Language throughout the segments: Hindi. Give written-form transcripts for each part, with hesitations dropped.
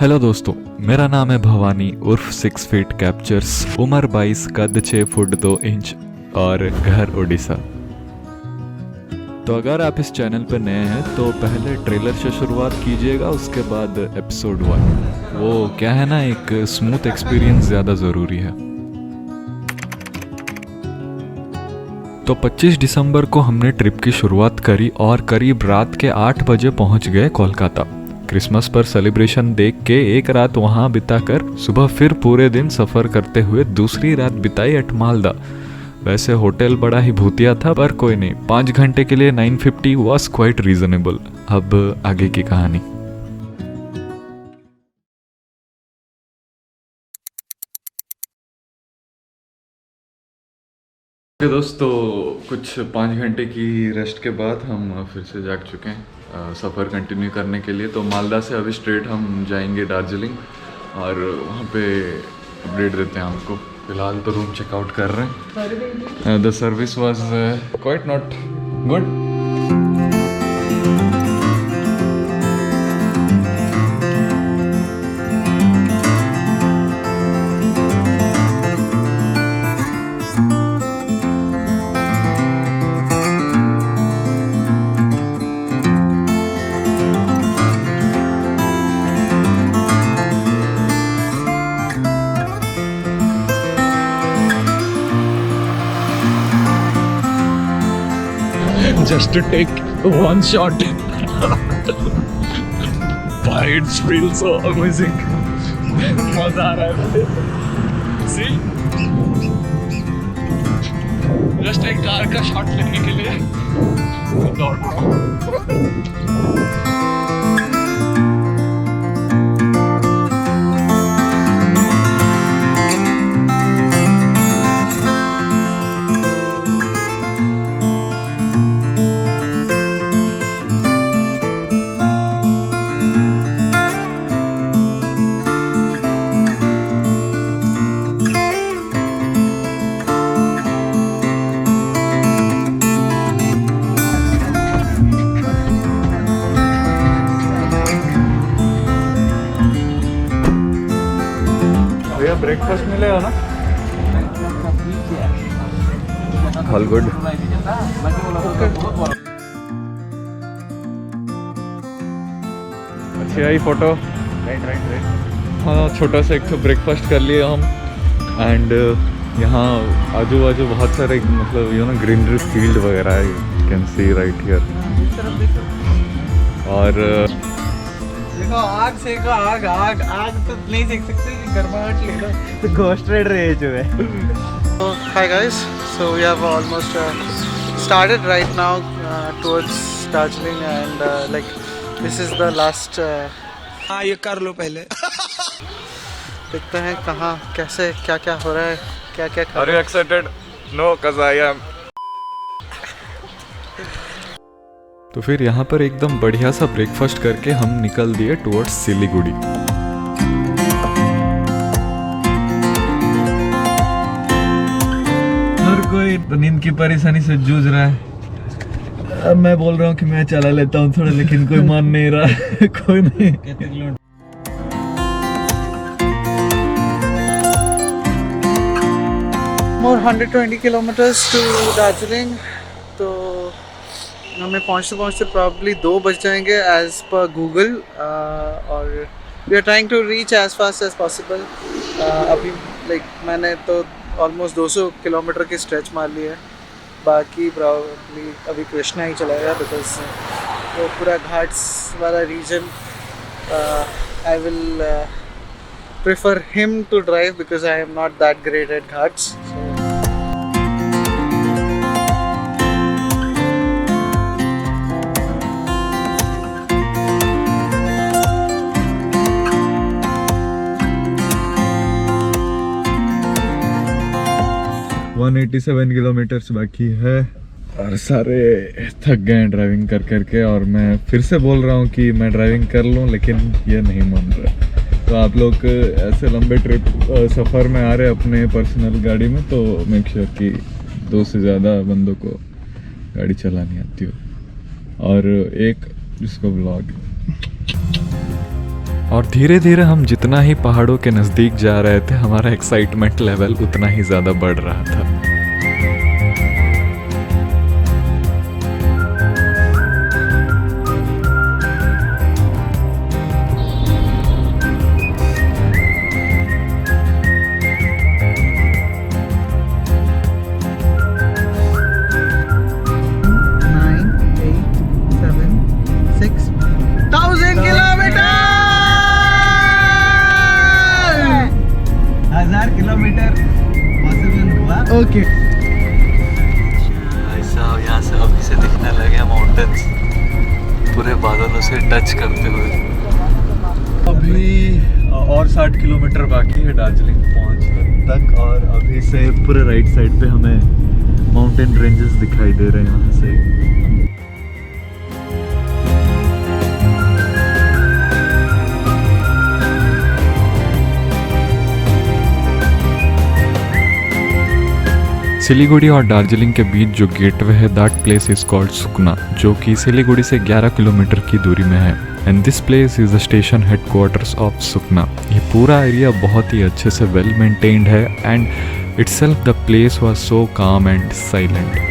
हेलो दोस्तों, मेरा नाम है भवानी उर्फ 6 फीट कैप्चर्स, उम्र 22, कद 6 फुट 2 इंच और घर उड़ीसा। तो अगर आप इस चैनल पर नए हैं तो पहले ट्रेलर से शुरुआत कीजिएगा, उसके बाद एपिसोड 1। वो क्या है ना, एक स्मूथ एक्सपीरियंस ज़्यादा ज़रूरी है। तो 25 दिसंबर को हमने ट्रिप की शुरुआत करी और करीब रात के 8 बजे पहुंच गए कोलकाता। क्रिसमस पर सेलिब्रेशन देख के एक रात वहां बिताकर सुबह फिर पूरे दिन सफ़र करते हुए दूसरी रात बिताई एट मालदा। वैसे होटल बड़ा ही भूतिया था, पर कोई नहीं, 5 घंटे के लिए 950 वॉज क्वाइट रीजनेबल। अब आगे की कहानी। दोस्तों, कुछ 5 घंटे की रेस्ट के बाद हम फिर से जाग चुके हैं सफ़र कंटिन्यू करने के लिए। तो मालदा से अभी स्ट्रेट हम जाएंगे दार्जिलिंग और वहाँ पे अपडेट देते हैं आपको। फिलहाल तो रूम चेकआउट कर रहे हैं। The service was quite not good. Just to take one shot. Why it feels so amazing. मजा आ रहा है। See? Just एक कार का शॉट लेने के लिए दौड़ रहा हूँ। ब्रेकफास्ट मिलेगा ना? All good. अच्छी आई फोटो। राइट। हाँ, छोटा सा एक तो ब्रेकफास्ट कर लिए हम। एंड यहाँ आजू बाजू बहुत सारे मतलब यू नो ग्रीनरी फील्ड वगैरह है, you can see right here. और देखो, आग सेका, आग तो नहीं सेक सकते, गर्माहट ले लो तो घोस्ट राइडर है जो है। Hi guys, so we have almost started right now towards Darjeeling and like this is the last हाँ, ये कर लो पहले। देखते हैं कहाँ कैसे क्या हो रहा है, क्या Are you excited? No, cause I am. तो फिर यहाँ पर एकदम बढ़िया सा ब्रेकफास्ट करके हम निकल दिए टुवर्ड्स सिलीगुड़ी। हर कोई नींद की परेशानी से जूझ रहा है। अब मैं बोल रहा हूँ कि मैं चला लेता हूँ थोड़ा, लेकिन कोई मान नहीं रहा। कोई नहीं। More 120 kilometers to Darjeeling, तो हमें पहुँचते प्रॉब्ली 2 बज जाएंगे एज पर गूगल। और we are trying to reach as fast as possible. अभी लाइक मैंने तो ऑलमोस्ट 200 किलोमीटर की स्ट्रेच मार ली है, बाकी प्रॉब्ली अभी कृष्णा ही चलाएगा बिकॉज वो पूरा घाट्स वाला region I will prefer him to drive because I am not that great at ghats. 187 kilometres बाकी है और सारे थक गए हैं ड्राइविंग कर करके। और मैं फिर से बोल रहा हूँ कि मैं ड्राइविंग कर लूँ, लेकिन ये नहीं मान रहा। तो आप लोग ऐसे लंबे ट्रिप सफ़र में आ रहे अपने पर्सनल गाड़ी में, तो मेक श्योर कि 2 से ज़्यादा बंदों को गाड़ी चलानी आती हो। और एक जिसको ब्लॉग और धीरे धीरे हम जितना ही पहाड़ों के नज़दीक जा रहे थे हमारा एक्साइटमेंट लेवल उतना ही ज़्यादा बढ़ रहा था। ओके ऐसा यहाँ से अभी से दिखने लगे माउंटेन्स पूरे बादलों से टच करते हुए। अभी और 60 किलोमीटर बाकी है दार्जिलिंग पहुँचने तक और अभी से पूरे राइट साइड पे हमें माउंटेन रेंजेस दिखाई दे रहे हैं यहाँ से। सिलीगुड़ी और दार्जिलिंग के बीच जो गेटवे है दैट प्लेस इज कॉल्ड सुकना, जो कि सिलीगुड़ी से 11 किलोमीटर की दूरी में है। And this place is the station headquarters of Sukna. ये पूरा एरिया बहुत ही अच्छे से वेल मेंटेन्ड है and itself the place was so calm and silent.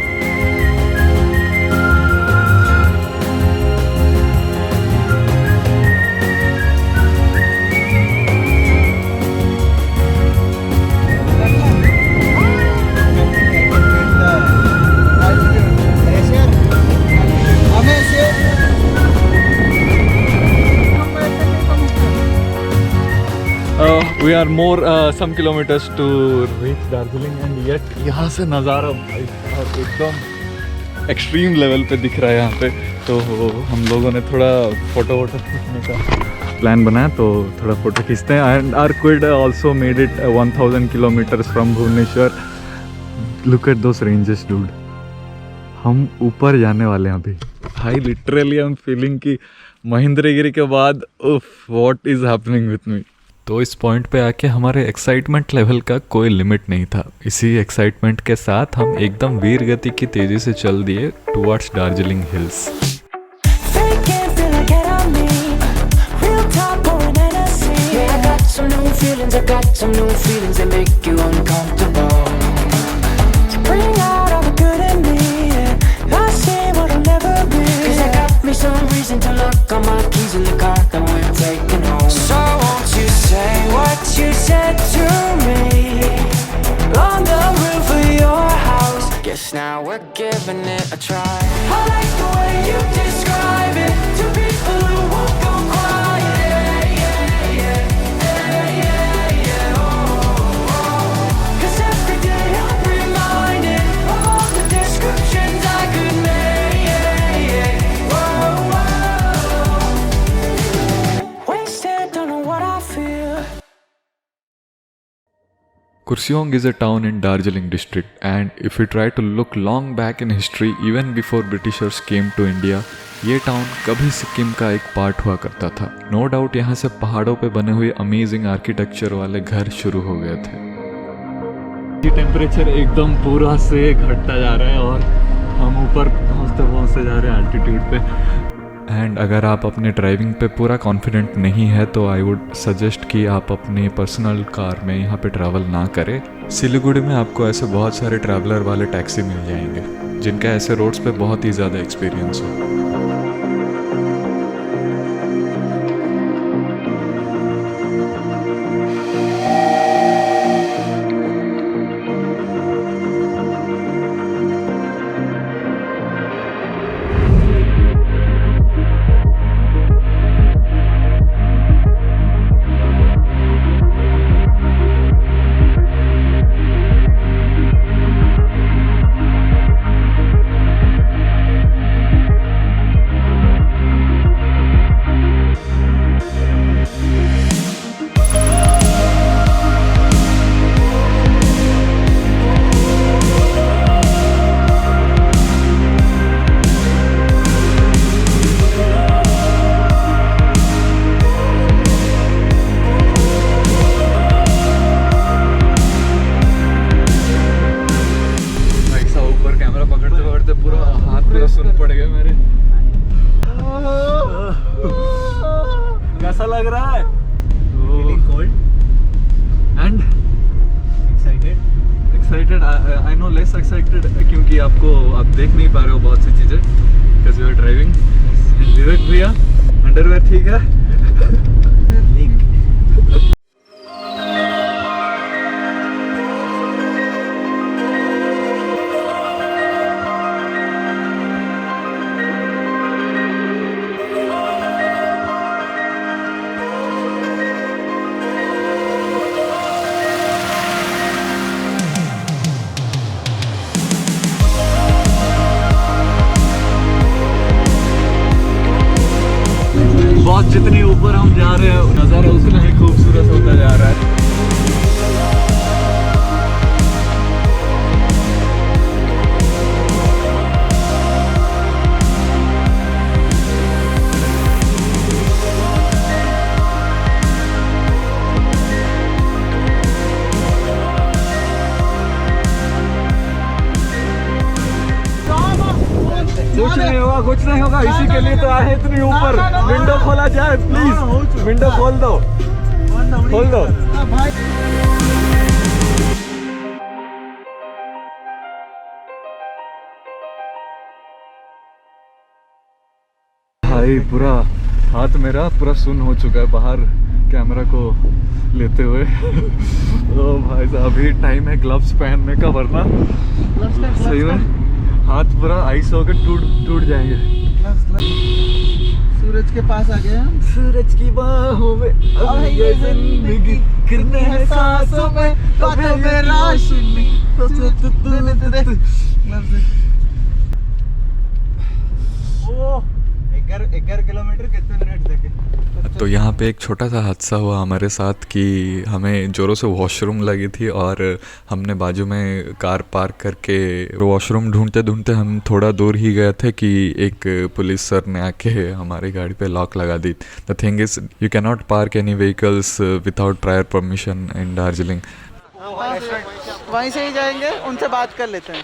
We are more some kilometers to reach Darjeeling and yet यहाँ से नज़ारा भाई साहब एकदम एक्सट्रीम लेवल पे दिख रहा है यहाँ पे। तो हम लोगों ने थोड़ा फ़ोटो खींचने का प्लान बनाया तो थोड़ा फ़ोटो खींचते हैं। And our Kwid also made it 1000 kilometres from Bhubaneswar. Look at those ranges dude. हम ऊपर जाने वाले हैं अभी भाई। लिटरली आई एम फीलिंग कि महेंद्रगिरी के बाद उफ what is happening with me. तो इस पॉइंट पे आके हमारे एक्साइटमेंट लेवल का कोई लिमिट नहीं था। इसी एक्साइटमेंट के साथ हम एकदम वीर गति की तेज़ी से चल दिए towards Darjeeling hills. You said to me on the roof of your house. Guess now we're giving it a try. I like the way you describe it to people who won't go quiet. Cause every day I'm reminded of all the descriptions I could make. Wasted, don't know what I feel. Kurseong is a town in Darjeeling district, and if we try to look long back in history, even before Britishers came to India, ये टाउन कभी सिक्किम का एक पार्ट हुआ करता था। नो डाउट यहाँ से पहाड़ों पे बने हुए अमेजिंग आर्किटेक्चर वाले घर शुरू हो गए थे। ये टेम्परेचर एकदम पूरा से घटता जा रहा है और हम ऊपर पहुँचते जा रहे हैं एल्टीट्यूड पे। एंड अगर आप अपने ड्राइविंग पे पूरा कॉन्फिडेंट नहीं है तो आई वुड सजेस्ट कि आप अपने पर्सनल कार में यहाँ पे ट्रैवल ना करें। सिलीगुड़ी में आपको ऐसे बहुत सारे ट्रैवलर वाले टैक्सी मिल जाएंगे जिनका ऐसे रोड्स पे बहुत ही ज़्यादा एक्सपीरियंस हो। कैसा लग रहा है? cold, and excited. Excited, I know less excited क्योंकि आप देख नहीं पा रहे हो बहुत सी चीज़ें बिकॉज यू आर ड्राइविंग। विवेक भैया अंडरवेयर ठीक है? बहुत जितनी ऊपर हम जा रहे हैं नज़ारा उतना ही खूबसूरत होता जा रहा है। कुछ नहीं होगा इसी के लिए तो आए इतनी ऊपर। विंडो खोला जाए प्लीज, विंडो खोल दो, खोल दो। भाई पूरा हाथ मेरा पूरा सुन्न हो चुका है बाहर कैमरा को लेते हुए। ओ भाई साहब अभी टाइम है ग्लव्स पहनने का, वरना सही में हाथ पूरा आइस होकर टूट जाएंगे। सूरज के पास आ गए हम। सूरज की बाहों में अब ये जिंदगी गिरने हैं सांसों में, बातें में रोशनी। ओ 11 किलोमीटर कितने मिनट देखे? तो यहाँ पे एक छोटा सा हादसा हुआ हमारे साथ कि हमें ज़ोरों से वॉशरूम लगी थी और हमने बाजू में कार पार्क करके वॉशरूम ढूंढते ढूंढते हम थोड़ा दूर ही गए थे कि एक पुलिस सर ने आके हमारी गाड़ी पे लॉक लगा दी। The thing is you can not park any vehicles without prior permission in Darjeeling. वहीं से ही जाएंगे, उनसे बात कर लेते हैं,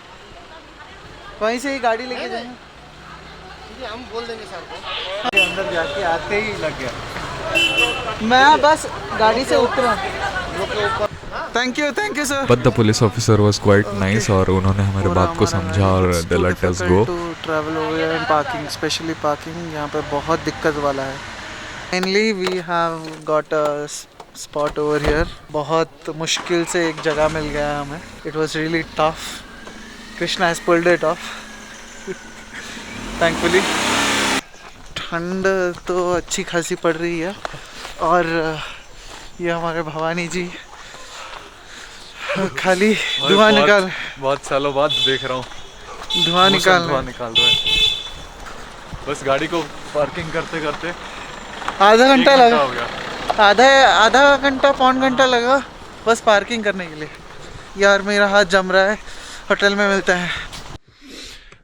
वहीं से ही गाड़ी लेके जाएंगे। हम बोल देंगे सर को। अंदर जाके आते ही लग गया, मैं बस गाड़ी से उतरा। Thank you sir. But the police officer was quite nice और उन्होंने हमारे बात को समझा और they let us go. Travel over here and parking, specially parking यहाँ पे बहुत दिक्कत वाला है। Finally we have got a spot over here. बहुत मुश्किल से एक जगह मिल गया हमें। It was really tough. Krishna has pulled it off thankfully. ठंड तो अच्छी खासी पड़ रही है और ये हमारे भवानी जी खाली धुआं निकाल, बहुत सालों बाद देख रहा हूँ धुआं निकाल रहे हैं। बस गाड़ी को पार्किंग करते करते आधा घंटा लगा, हो गया। आधा घंटा पौन घंटा लगा बस पार्किंग करने के लिए। यार मेरा हाथ जम रहा है, होटल में मिलता है।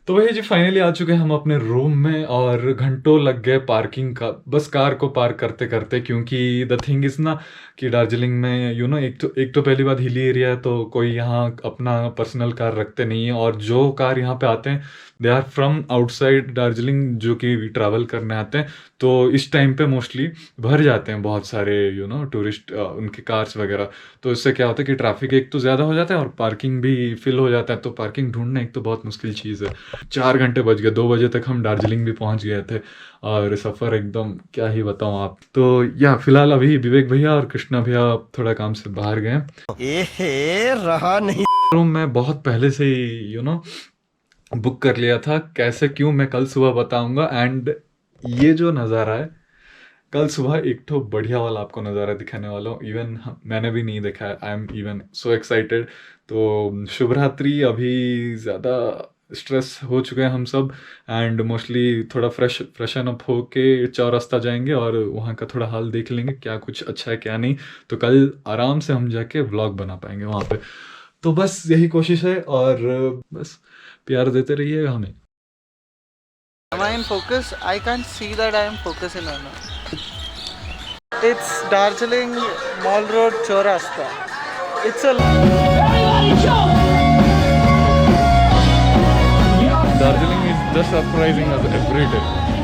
तो वही जी फाइनली आ चुके हैं हम अपने रूम में और घंटों लग गए पार्किंग का, बस कार को पार्क करते करते। क्योंकि द थिंग इज़ ना कि दार्जिलिंग में यू नो एक तो पहली बात हिली एरिया है तो कोई यहाँ अपना पर्सनल कार रखते नहीं है और जो कार यहाँ पे आते हैं they are from outside Darjeeling जो कि ट्रैवल करने आते हैं। तो इस टाइम पे मोस्टली भर जाते हैं बहुत सारे यू नो टूरिस्ट उनके कार्स वगैरह। तो इससे क्या होता है कि ट्रैफिक एक तो ज़्यादा हो जाता है और पार्किंग भी फिल हो जाता है। तो पार्किंग ढूंढना एक तो बहुत मुश्किल चीज़ है। 4 घंटे बज गए, 2 बजे तक हम दार्जिलिंग भी पहुंच गए थे और सफ़र एकदम क्या ही बताऊं आप। तो या फिलहाल अभी विवेक भैया और कृष्णा भैया थोड़ा काम से बाहर गए। रहा नहीं। रूम मैं बहुत पहले से ही यू नो बुक कर लिया था। कैसे क्यों मैं कल सुबह बताऊंगा। एंड ये जो नज़ारा है कल सुबह एक तो बढ़िया वाला आपको नज़ारा दिखाने वाला हूँ। इवन मैंने भी नहीं देखा है। I am even so excited. तो शुभरात्रि। अभी ज़्यादा स्ट्रेस हो चुके हैं हम सब एंड मोस्टली थोड़ा फ्रेशन अप होके चौरास्ता जाएंगे और वहाँ का थोड़ा हाल देख लेंगे क्या कुछ अच्छा है क्या नहीं। तो कल आराम से हम जाके व्लॉग बना पाएंगे वहाँ पे। तो बस यही कोशिश है और बस प्यार देते रहिएगा हमें। Am I in focus? I can't see that I am focusing or not. It's Darjeeling Mall Road Chaurasta. It's a Darjeeling is just surprising us every day.